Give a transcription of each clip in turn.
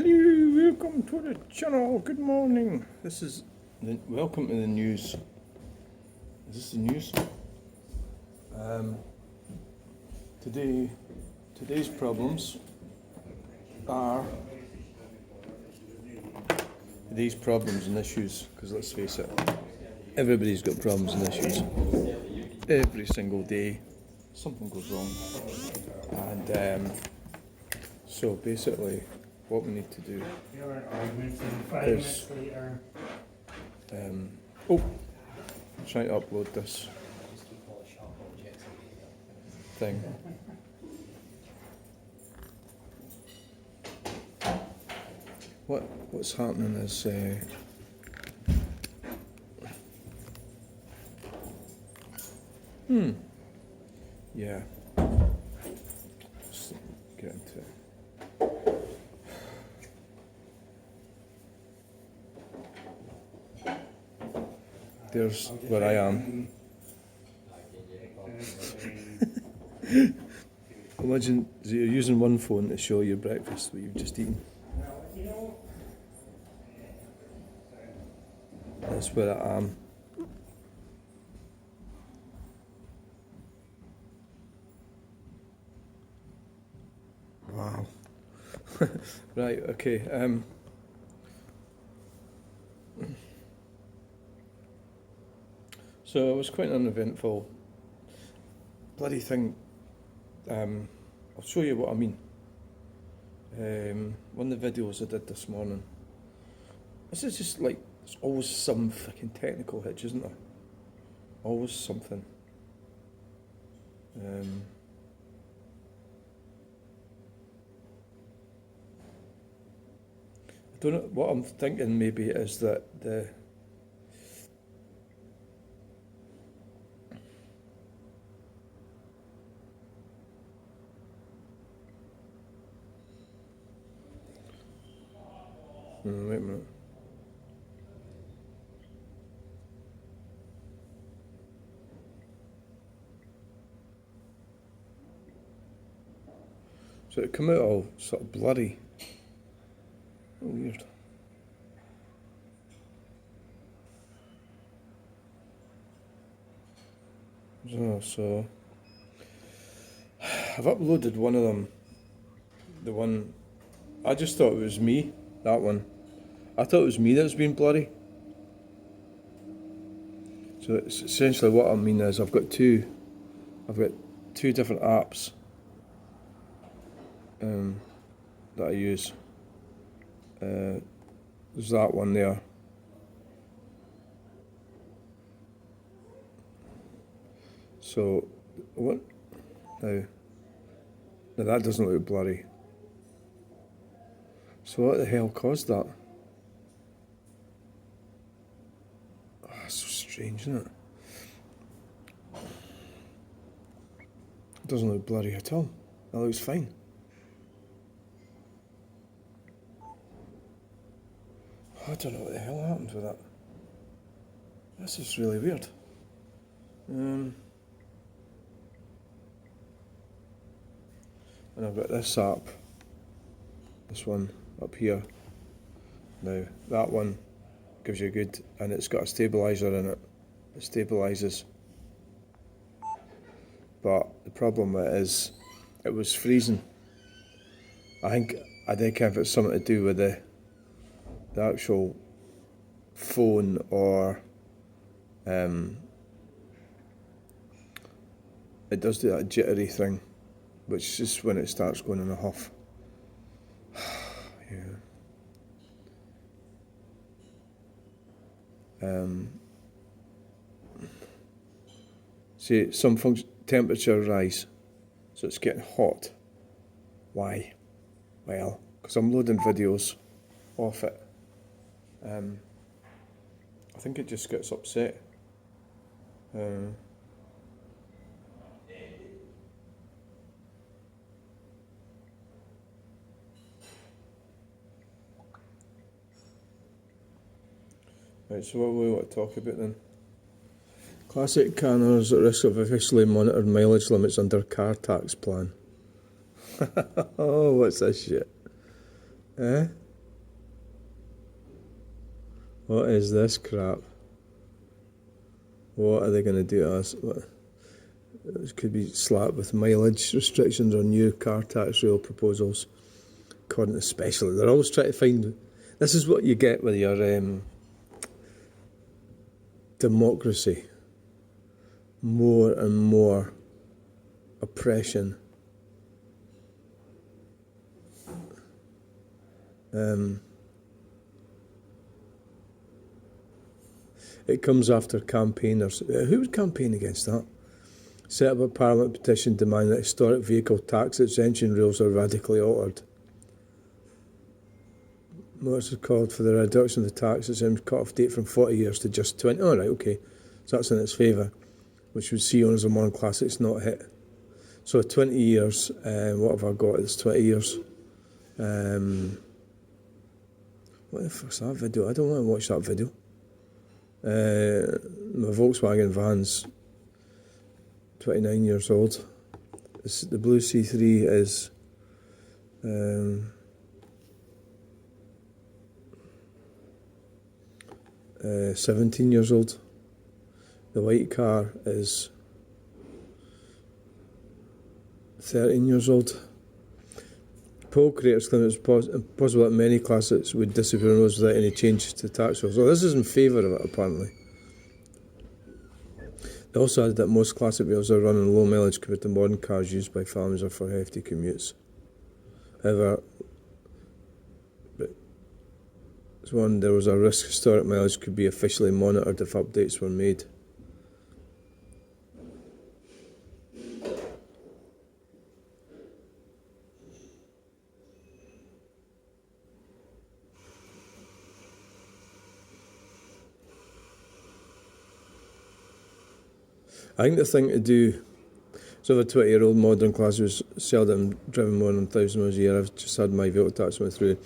Hello, welcome to the channel. Good morning. This is welcome to the news. Is this the news? Today's problems are and issues. Because let's face it, everybody's got problems and issues. Every single day, something goes wrong, and so basically, what we need to do is try to upload this thing. What's happening is yeah. Let's get into it. There's where I am. Imagine you're using one phone to show your breakfast, what you've just eaten. That's where I am. Wow. Right, okay. So it was quite an uneventful bloody thing. I'll show you what I mean. One of the videos I did this morning. This is just like, there's always some fucking technical hitch, isn't there? Always something. I don't know, what I'm thinking maybe is that wait a minute. So it come out all sort of blurry. Weird. So I've uploaded one of them. The one I just thought it was me. That one. I thought it was me that was being blurry. So it's essentially what I mean is I've got two different apps that I use. There's that one there. So what now that doesn't look blurry. So what the hell caused that? Oh, that's so strange, isn't it? It doesn't look blurry at all. That looks fine. I don't know what the hell happened with that. That's just really weird. And I've got this app, this one up here. Now that one gives you a good, and it's got a stabilizer in it. It stabilizes. But the problem with it is it was freezing. I think if it's something to do with the actual phone, or it does do that jittery thing, which is when it starts going in a huff. Yeah. See, some temperature rise, so it's getting hot. Why? Well, because I'm loading videos off it. I think it just gets upset. Right, so what do we want to talk about then? Classic canners at risk of officially monitored mileage limits under car tax plan. Oh, what's this shit? Eh? What is this crap? What are they going to do to us? It could be slapped with mileage restrictions or new car tax rail proposals, according to specialists. They're always trying to find... This is what you get with your democracy. More and more oppression. It comes after campaigners. Who would campaign against that? Set up a Parliament petition demanding that historic vehicle tax exemption rules are radically altered. What's it called for the reduction of the tax exemption cut-off date from 40 years to just 20? Oh, right, okay. So that's in its favour, which would see owners of modern classics not hit. So 20 years, what have I got? It's 20 years. What the fuck's that video? I don't want to watch that video. My Volkswagen van's 29 years old. The blue C3 is 17 years old. The white car is 13 years old. Poll creators claim it's possible that many classics would disappear on roads without any changes to tax rules. Well, this is in favour of it, apparently. They also added that most classic vehicles are running low mileage compared to modern cars used by families or for hefty commutes. However, there was a risk historic mileage could be officially monitored if updates were made. I think the thing to do, so if a 20-year-old modern class was seldom driven more than 1,000 miles a year, I've just had my vehicle tax went through,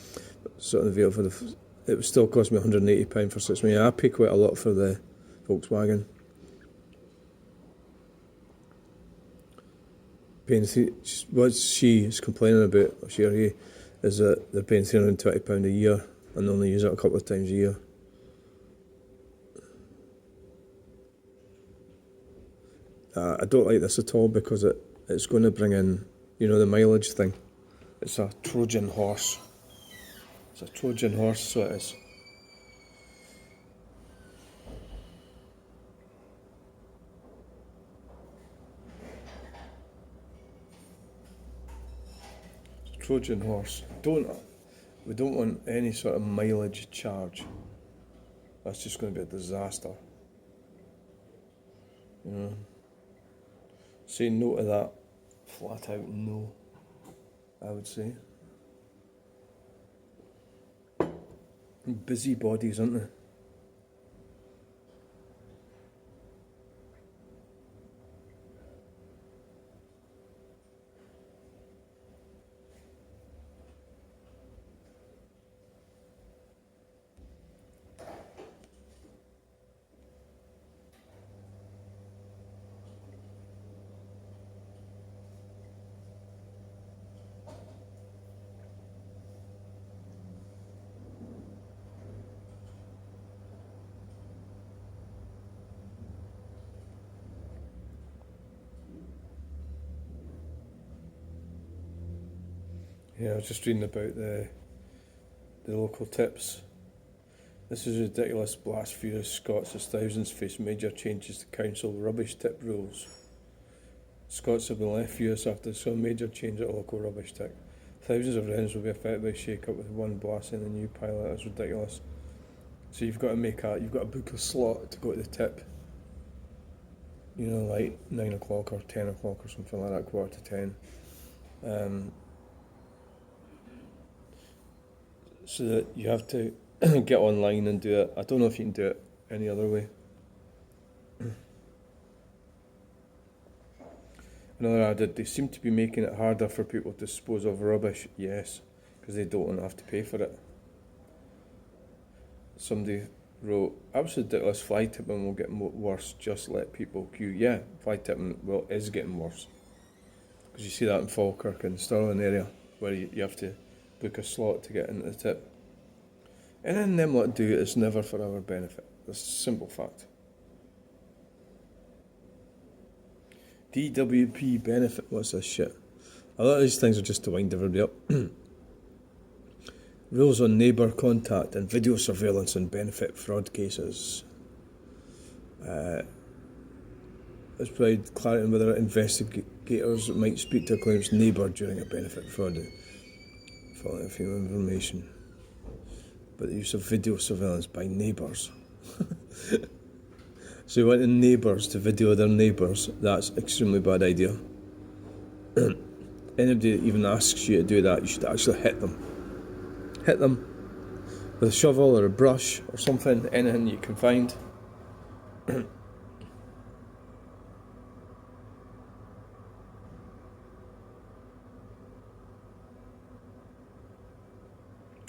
sort of vehicle for it would still cost me £180 for 6 months. I pay quite a lot for the Volkswagen. What she is complaining about, she or he, is that they're paying £320 a year and only use it a couple of times a year. I don't like this at all because it's going to bring in, the mileage thing. It's a Trojan horse. It's a Trojan horse, so it is. Trojan horse. We don't want any sort of mileage charge. That's just going to be a disaster. Say no to that. Flat out no, I would say. Busybodies, aren't they? Yeah, I was just reading about the local tips. This is ridiculous. Blast furious Scots as thousands face major changes to council rubbish tip rules. Scots have been left furious after some major change at local rubbish tip. Thousands of residents will be affected by shake-up with one blasting the new pilot. That's ridiculous. So you've got to book a slot to go to the tip. Like 9 o'clock or 10 o'clock or something like that, 9:45. So that you have to get online and do it. I don't know if you can do it any other way. Another added, they seem to be making it harder for people to dispose of rubbish. Yes, because they don't want to have to pay for it. Somebody wrote, absolutely ridiculous, fly tipping will get worse, just let people queue. Yeah, fly tipping is getting worse. Because you see that in Falkirk and Stirling area, where you have to book a slot to get into the tip. Anything them lot do is never for our benefit. That's a simple fact. DWP benefit, what's this shit? A lot of these things are just to wind everybody up. Rules on neighbour contact and video surveillance and benefit fraud cases. Let's provide clarity on whether investigators might speak to a claimant's neighbour during a benefit fraud. Following female information. But the use of video surveillance by neighbours. So you want the neighbours to video their neighbours, that's an extremely bad idea. Anybody that even asks you to do that, you should actually hit them. Hit them with a shovel or a brush or something, anything you can find.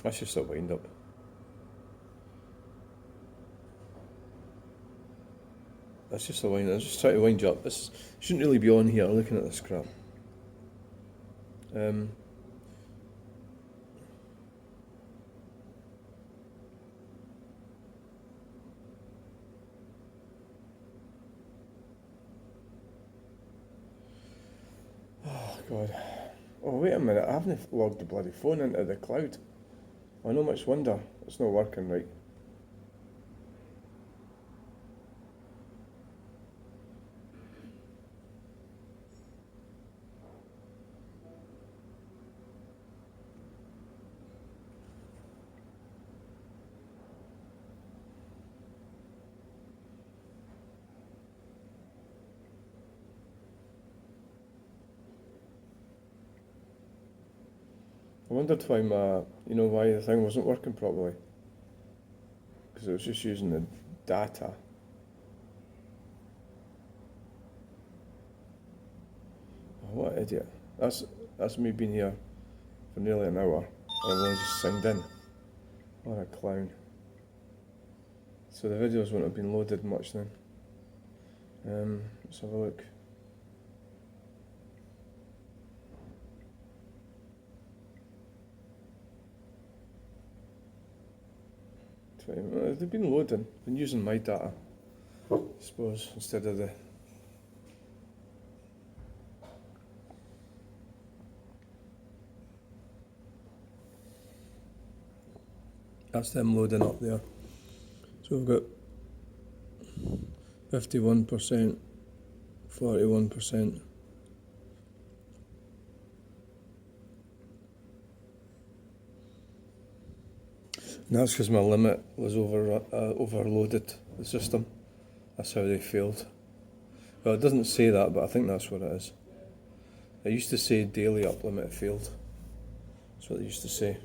That's just a wind up. That's just a wind up. I'm just trying to wind you up. This shouldn't really be on here looking at this crap. Oh God. Oh wait a minute, I haven't logged the bloody phone into the cloud. Oh, no much wonder it's not working right. I wondered why why the thing wasn't working properly. Because it was just using the data. Oh, what an idiot. That's me being here for nearly an hour. I've only just signed in. What a clown. So the videos wouldn't have been loaded much then. Let's have a look. They've been loading, been using my data, I suppose, instead of the... That's them loading up there. So we've got 51%, 41%. And that's because my limit was overloaded, the system. That's how they failed. Well, it doesn't say that, but I think that's what it is. It used to say daily up limit failed. That's what they used to say.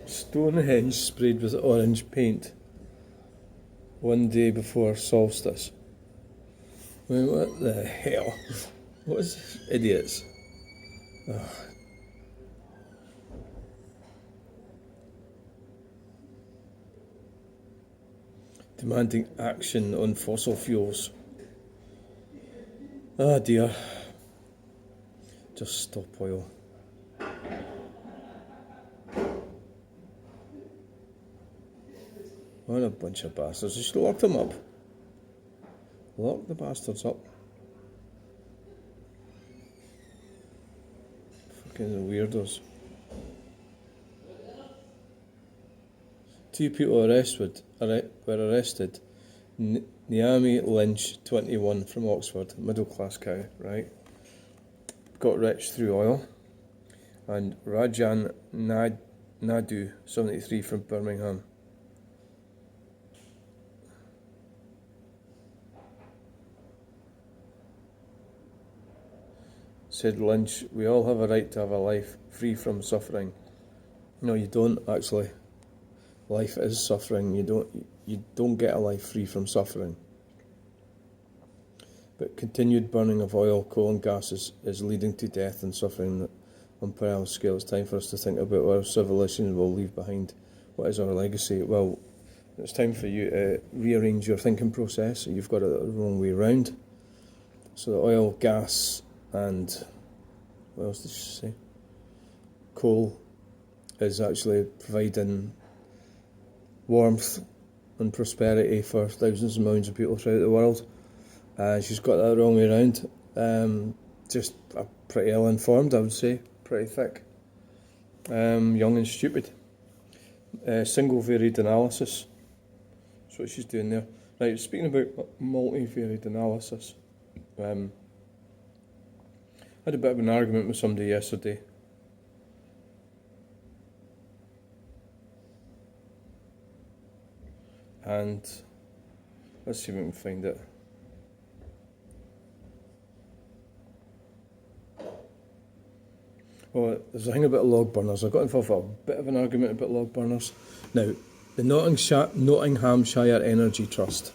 Stonehenge sprayed with orange paint one day before solstice. I mean, what the hell? What is this? Idiots? Oh. Demanding action on fossil fuels. Ah dear. Just stop oil. What a bunch of bastards. Just lock them up. Lock the bastards up. Fucking weirdos. 2 people were arrested. Naomi Lynch, 21, from Oxford, middle class cow, right? Got rich through oil. And Rajan Nadu, 73, from Birmingham. Said Lynch, we all have a right to have a life free from suffering. No, you don't actually. Life is suffering. You don't get a life free from suffering. But continued burning of oil, coal and gas is leading to death and suffering on a parallel scale. It's time for us to think about what our civilization will leave behind. What is our legacy? Well, it's time for you to rearrange your thinking process. You've got it the wrong way round. So the oil, gas and what else did she say? Coal is actually providing warmth and prosperity for thousands and millions of people throughout the world. She's got that wrong way around. Just pretty ill-informed, I would say. Pretty thick. Young and stupid. Single varied analysis. That's what she's doing there. Right, speaking about multi-varied analysis, I had a bit of an argument with somebody yesterday. And let's see if we can find it. Oh, there's a thing about log burners. I got involved with a bit of an argument about log burners. Now, the Nottinghamshire Energy Trust.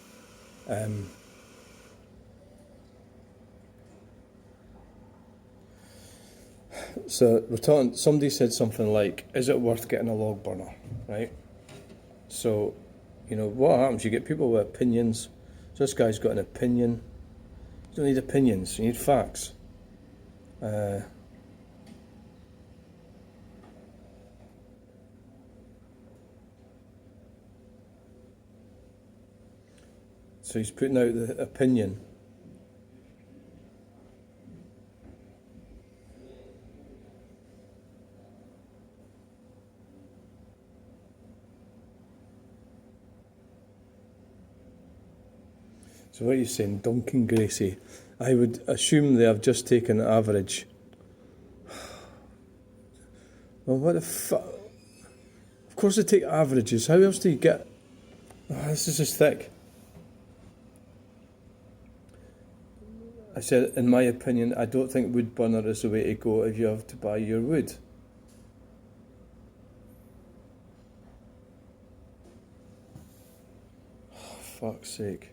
So we're talking. Somebody said something like, "Is it worth getting a log burner?" Right. So, what happens? You get people with opinions. So this guy's got an opinion. You don't need opinions. You need facts. So he's putting out the opinion. So what are you saying, Duncan Gracie? I would assume they have just taken average. Well, what the fuck? Of course they take averages. How else do you get... this is just thick. I said, in my opinion, I don't think wood burner is the way to go if you have to buy your wood. Oh, fuck's sake.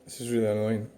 This is really annoying.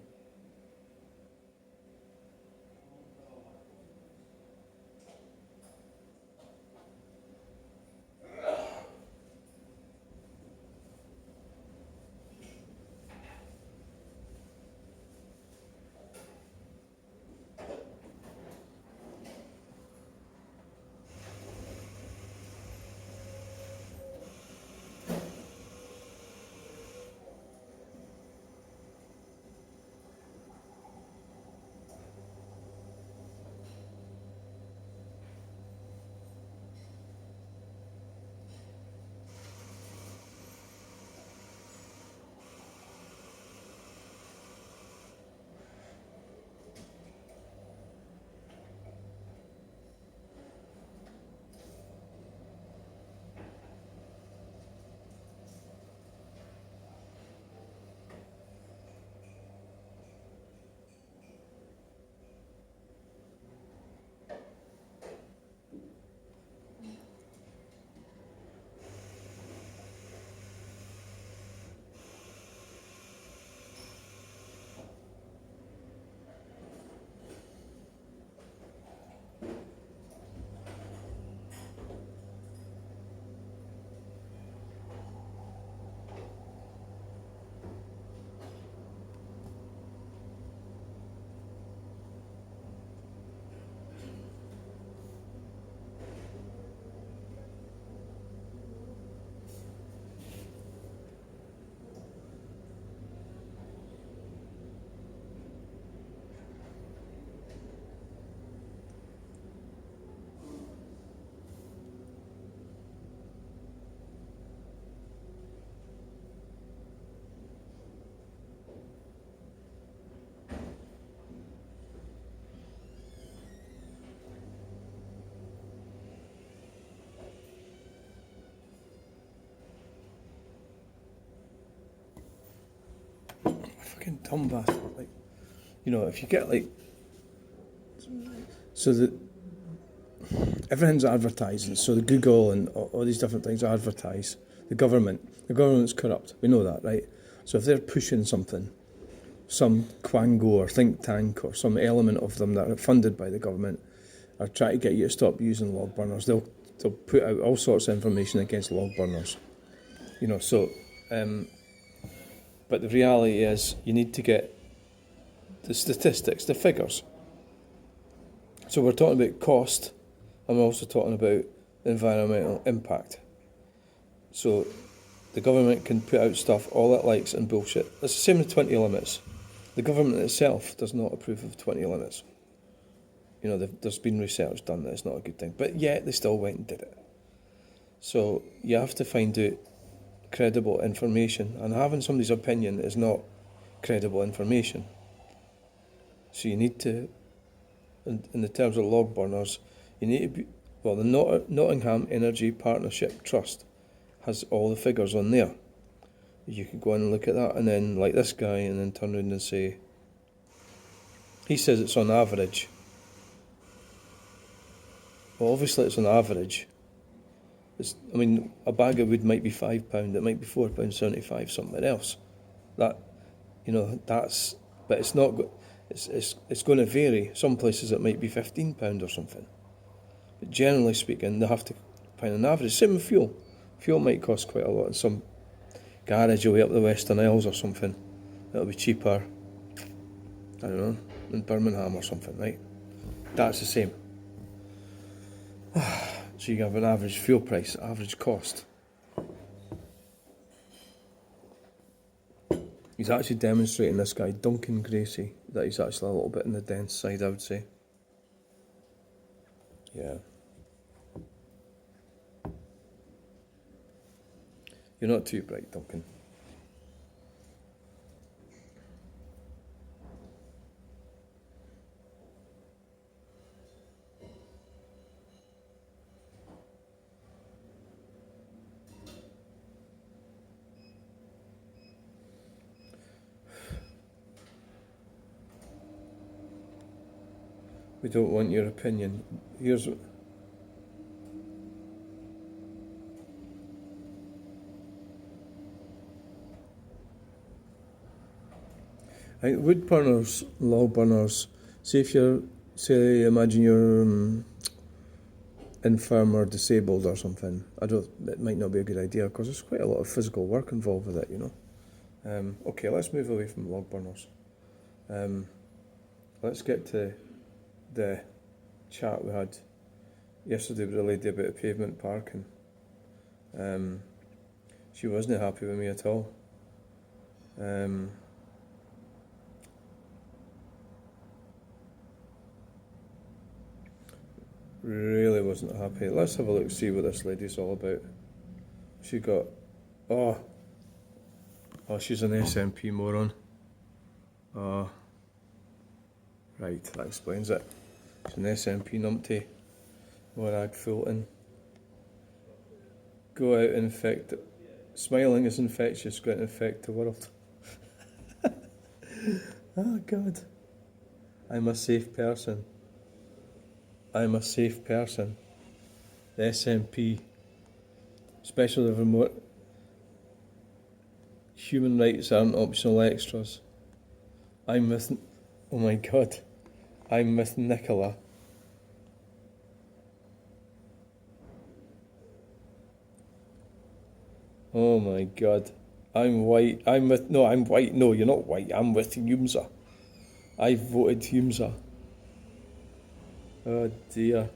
fucking dumb bastard. Like, you know, if you get like, so that everything's advertising. So the Google and all these different things advertise. The government's corrupt. We know that, right? So if they're pushing something, some quango or think tank or some element of them that are funded by the government are trying to get you to stop using log burners, they'll put out all sorts of information against log burners. You know, so, but the reality is you need to get the statistics, the figures. So we're talking about cost, and we're also talking about environmental impact. So the government can put out stuff all it likes and bullshit. It's the same with 20 limits. The government itself does not approve of 20 limits. You know, there's been research done that it's not a good thing, but yet they still went and did it. So you have to find out credible information, and having somebody's opinion is not credible information. So you need to, in the terms of log burners, you need to be, well, the Nottingham Energy Partnership Trust has all the figures on there. You can go in and look at that, and then like this guy, and then turn around and say, he says it's on average. Well, obviously it's on average. I mean, a bag of wood might be £5, it might be £4.75 somewhere else. That, you know, that's, but it's not. It's going to vary. Some places it might be £15 or something. But generally speaking, they have to find an average. Same with fuel. Fuel might cost quite a lot in some garage away up the Western Isles or something. It'll be cheaper, I don't know, in Birmingham or something, right? That's the same. So you have an average fuel price, average cost. He's actually demonstrating, this guy, Duncan Gracie, that he's actually a little bit on the dense side, I would say. Yeah. You're not too bright, Duncan. We don't want your opinion. Here's what... wood burners, log burners, say if you're, imagine you're infirm or disabled or something, it might not be a good idea, because there's quite a lot of physical work involved with it, you know. Okay, let's move away from log burners. Let's get to the chat we had yesterday with a lady about a pavement parking. She wasn't happy with me at all. Really wasn't happy. Let's have a look, see what this lady's all about. She got, oh, she's an SNP moron. Right, that explains it. She's an SNP numpty. Morag Fulton. Go out and infect. Smiling is infectious, go out and infect the world. Oh God. I'm a safe person. I'm a safe person. The SNP. Special the remote. Human rights aren't optional extras. I'm with, oh my God. I'm with Nicola. Oh my God. I'm white. I'm white. No, you're not white. I'm with Humza. I voted Humza. Oh dear.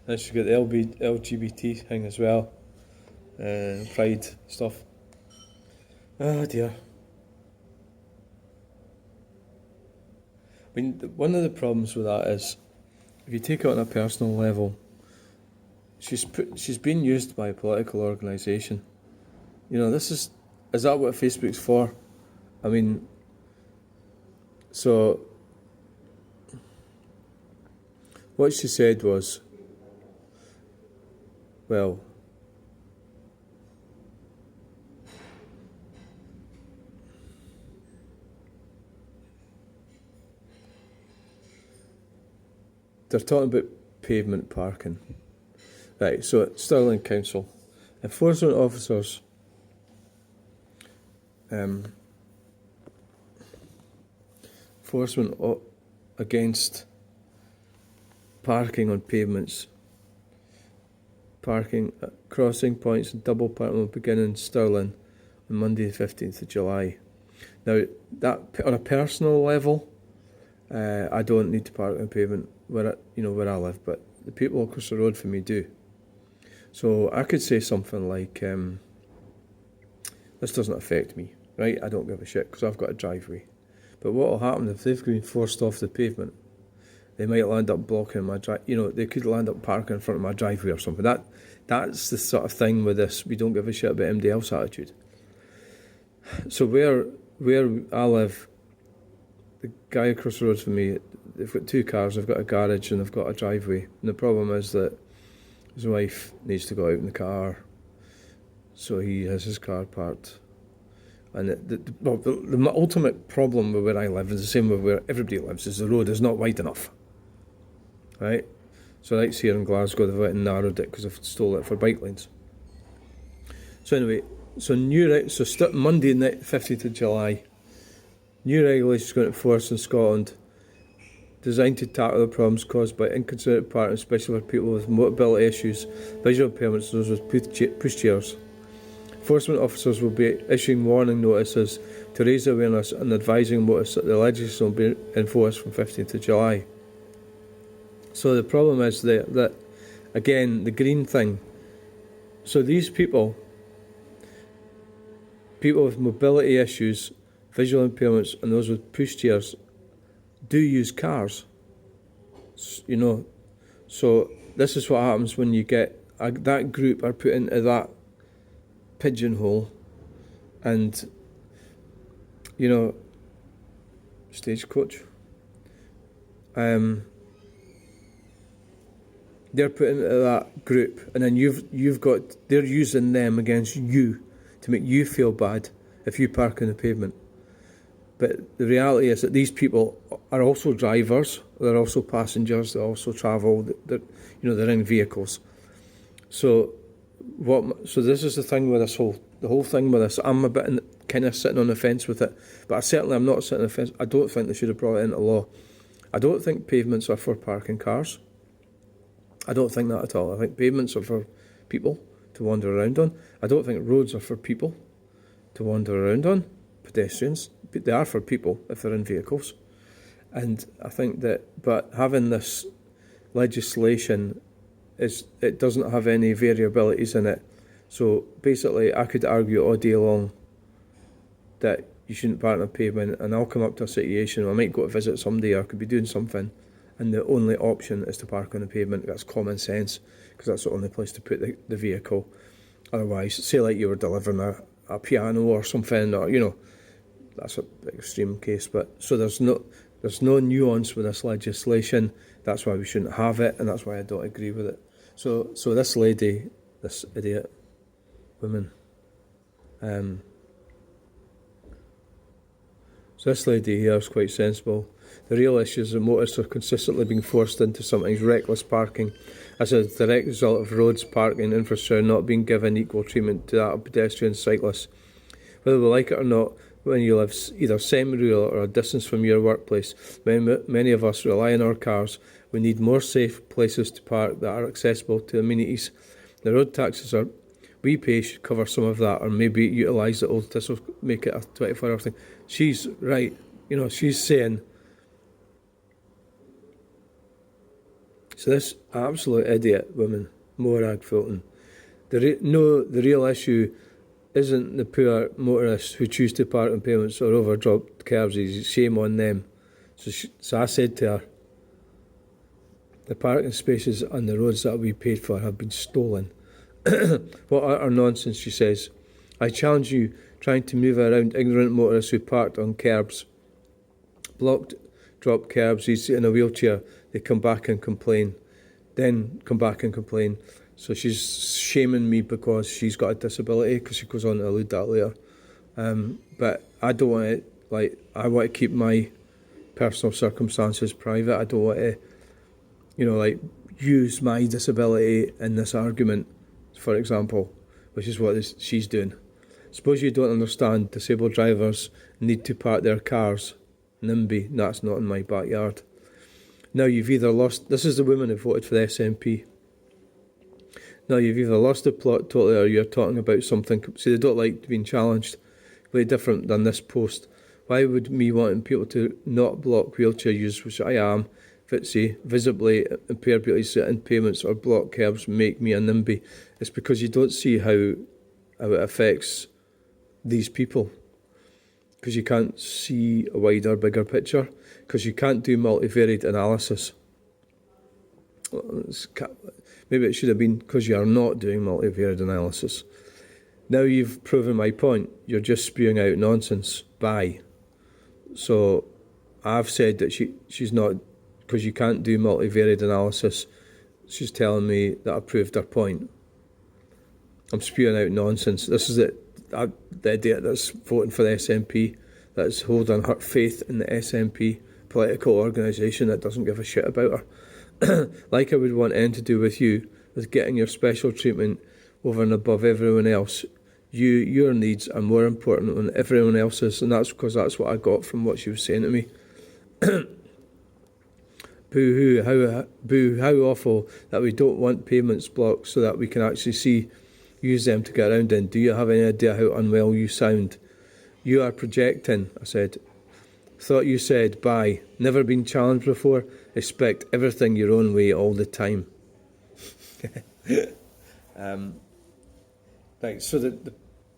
And she's got the LGBT thing as well. Pride stuff. Oh dear. I mean, one of the problems with that is, if you take it on a personal level, she's being used by a political organisation. You know, is that what Facebook's for? I mean, so what she said was, well, they're talking about pavement parking. Right, so Stirling Council. Enforcement officers against parking on pavements. Parking at crossing points and double parking will begin in Stirling on Monday the 15th of July. Now, that on a personal level, I don't need to park on pavement where I live, but the people across the road from me do. So I could say something like, this doesn't affect me, right? I don't give a shit because I've got a driveway. But what will happen if they've been forced off the pavement? They might land up blocking my they could land up parking in front of my driveway or something. That's the sort of thing with this we don't give a shit about anybody else attitude. So where I live, the guy across the road from me, they've got 2 cars, they've got a garage and they've got a driveway. And the problem is that his wife needs to go out in the car, so he has his car parked. And the ultimate problem with where I live is the same with where everybody lives, is the road is not wide enough. Right? So like here in Glasgow, they've went and narrowed it because they've stole it for bike lanes. So anyway, Monday night, 15th of July, new regulations going to force in Scotland, designed to tackle the problems caused by inconsiderate parking, especially for people with mobility issues, visual impairments, those with pushchairs. Enforcement officers will be issuing warning notices to raise awareness and advising motorists that the legislation will be enforced from 15th of July. So the problem is that again, the green thing. So these people with mobility issues, visual impairments, and those with pushchairs do use cars. So this is what happens when you get that group are put into that pigeonhole, and Stagecoach. They're put into that group, and then they're using them against you to make you feel bad if you park on the pavement. But the reality is that these people are also drivers, they're also passengers, they also travel, they're in vehicles. So this is the thing with the whole thing with this. I'm a bit kind of sitting on the fence with it, but I'm not sitting on the fence. I don't think they should have brought it into law. I don't think pavements are for parking cars. I don't think that at all. I think pavements are for people to wander around on. I don't think roads are for people to wander around on, pedestrians. But they are for people if they're in vehicles. And I think but having this legislation, it doesn't have any variabilities in it. So basically, I could argue all day long that you shouldn't park on a pavement, and I'll come up to a situation, or I might go to visit somebody, or I could be doing something, and the only option is to park on a pavement. That's common sense, because that's the only place to put the vehicle. Otherwise, say like you were delivering a piano or something, or that's an extreme case. But so there's no nuance with this legislation. That's why we shouldn't have it, and that's why I don't agree with it. So this lady, this idiot woman, so this lady here is quite sensible. The real issue is that motorists are consistently being forced into sometimes reckless parking as a direct result of roads, parking infrastructure not being given equal treatment to that of pedestrians, cyclists. Whether we like it or not, when you live either semi-rural or a distance from your workplace, many of us rely on our cars. We need more safe places to park that are accessible to amenities. The road taxes we pay should cover some of that, or maybe utilise the old. This will make it a 24-hour thing. She's right. She's saying. So this absolute idiot woman, Morag Fulton. The real issue isn't the poor motorists who choose to park on pavements or overdropped curbs. Shame on them. So I said to her, the parking spaces on the roads that we paid for have been stolen. What utter nonsense, she says. I challenge you trying to move around ignorant motorists who parked on curbs. Blocked, dropped curbs, he's in a wheelchair, they come back and complain. So she's shaming me because she's got a disability, because she goes on to allude that later. But I don't want to, I want to keep my personal circumstances private. I don't want to like use my disability in this argument, for example, which is what she's doing. Suppose you don't understand disabled drivers need to park their cars NIMBY, that's not in my backyard. Now you've either lost, this is the woman who voted for the SNP. Now you've either lost the plot totally, or you're talking about something, see they don't like being challenged, very different than this post. Why would me wanting people to not block wheelchair use, which I am, Fitzy, visibly impaired people sit in pavements or block curbs make me a NIMBY? It's because you don't see how it affects these people. Because you can't see a wider, bigger picture. Because you can't do multivariate analysis. Maybe it should have been because you are not doing multivariate analysis. Now you've proven my point. You're just spewing out nonsense. Bye. So I've said that she's not, because you can't do multivariate analysis, she's telling me that I proved her point. I'm spewing out nonsense. This is the idiot that's voting for the SNP, that's holding her faith in the SNP, political organisation that doesn't give a shit about her. Like I would want anything to do with you, with getting your special treatment over and above everyone else. Your needs are more important than everyone else's, and that's because that's what I got from what she was saying to me. Boo-hoo, how awful that we don't want pavements blocked so that we can actually use them to get around in. Do you have any idea how unwell you sound? You are projecting, I said. Thought you said, bye. Never been challenged before? Expect everything your own way all the time. Right, so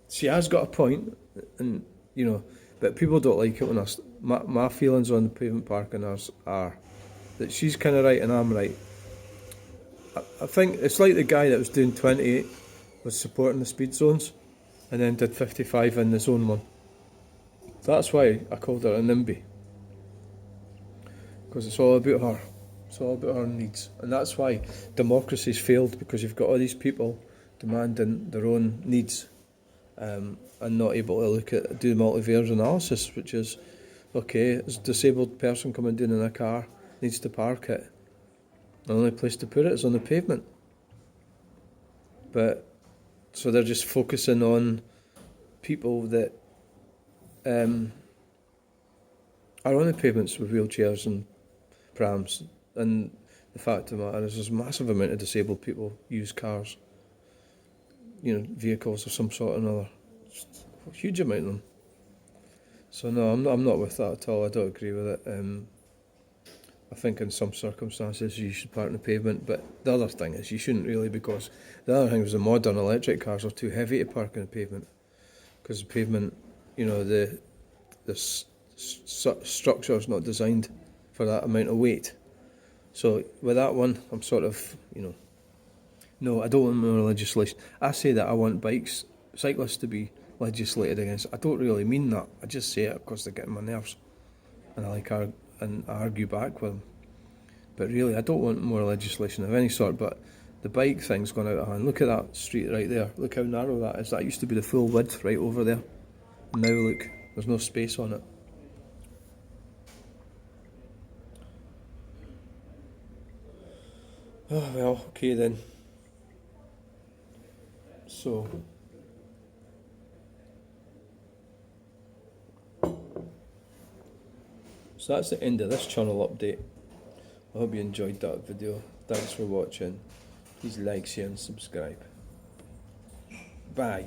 she has got a point, and but people don't like it when my feelings on the pavement parking are that she's kind of right and I'm right. I think it's like the guy that was doing 28 was supporting the speed zones and then did 55 in the zone one. That's why I called her a NIMBY, because it's all about her. It's all about her needs, and that's why democracy's failed, because you've got all these people demanding their own needs and not able to do multivariate analysis, which is, okay, as a disabled person coming down in a car needs to park it. The only place to put it is on the pavement. But so they're just focusing on people that are on the pavements with wheelchairs and prams, and the fact of the matter is there's a massive amount of disabled people use cars, vehicles of some sort or another. Just a huge amount of them. So no, I'm not with that at all. I don't agree with it. I think in some circumstances you should park on the pavement, but the other thing is you shouldn't really, because the other thing is the modern electric cars are too heavy to park on the pavement, because the pavement, the structure is not designed for that amount of weight. So with that one, I'm sort of, no, I don't want more legislation. I say that I want cyclists to be legislated against. I don't really mean that. I just say it because they get on my nerves, and I argue back with them. But really, I don't want more legislation of any sort. But the bike thing's gone out of hand. Look at that street right there. Look how narrow that is. That used to be the full width right over there. And now look, there's no space on it. Oh well, okay then. So that's the end of this channel update. I hope you enjoyed that video. Thanks for watching. Please like, share and subscribe. Bye.